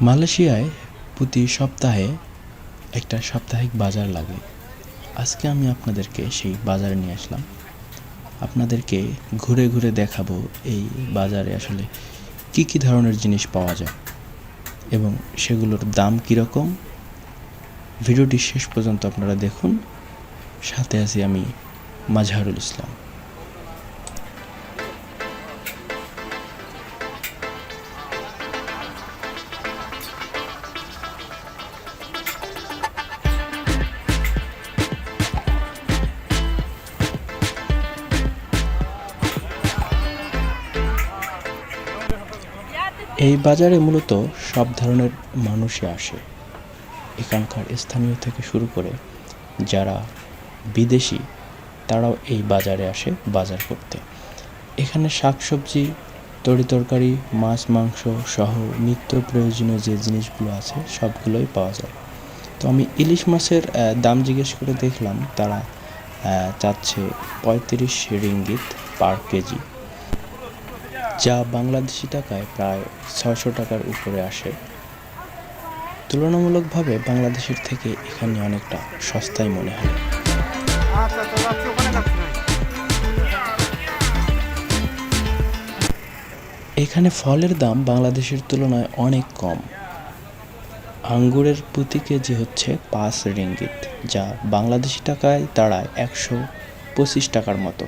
মালয়েশিয়ায় প্রতি সপ্তাহে একটা সাপ্তাহিক বাজার লাগে। আজকে আমি আপনাদেরকে সেই বাজারে নিয়ে আসলাম। আপনাদেরকে ঘুরে ঘুরে দেখাবো এই বাজারে আসলে কি কি ধরনের জিনিস পাওয়া যায় এবং সেগুলোর দাম কীরকম। ভিডিওটি শেষ পর্যন্ত আপনারা দেখুন। সাথে আছি আমি মাজহারুল ইসলাম। এই বাজারে মূলত সব ধরনের মানুষই আসে। এখানকার স্থানীয় থেকে শুরু করে যারা বিদেশি তারাও এই বাজারে আসে বাজার করতে। এখানে শাকসবজি, তরিতরকারি, মাছ মাংস সহ নিত্য প্রয়োজনীয় যে জিনিসগুলো আছে সবগুলোই পাওয়া যায়। তো আমি ইলিশ মাছের দাম জিজ্ঞেস করে দেখলাম, তারা চাচ্ছে ৩৫ রিঙ্গিত পার কেজি, যা বাংলাদেশি টাকায় প্রায় ৬০০ টাকার উপরে আসে। তুলনামূলকভাবে বাংলাদেশের থেকে এখানে অনেকটা সস্তাই মনে হয়। এখানে ফলের দাম বাংলাদেশের তুলনায় অনেক কম। আঙ্গুরের প্রতি কেজি হচ্ছে ৫ রিঙ্গিত, যা বাংলাদেশি টাকায় দাঁড়ায় ১২৫ টাকার মতো।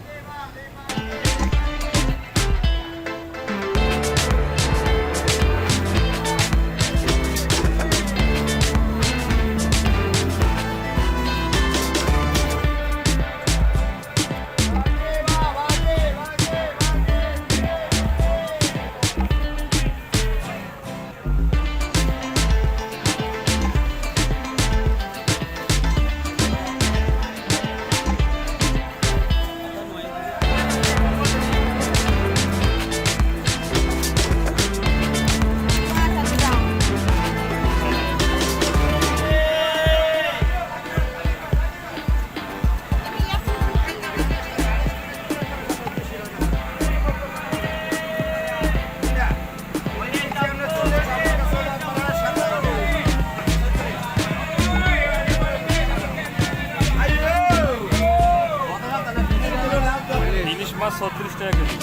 ইলিশ মাছ ৩৬ টাকা কেজি।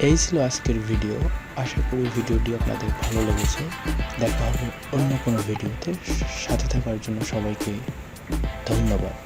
এই ছিল আজকের ভিডিও। আশা করি ভিডিওটি আপনাদের ভালো লেগেছে। দেখা হবে অন্য কোনো ভিডিওতে। সাথে থাকার জন্য সবাইকে ধন্যবাদ।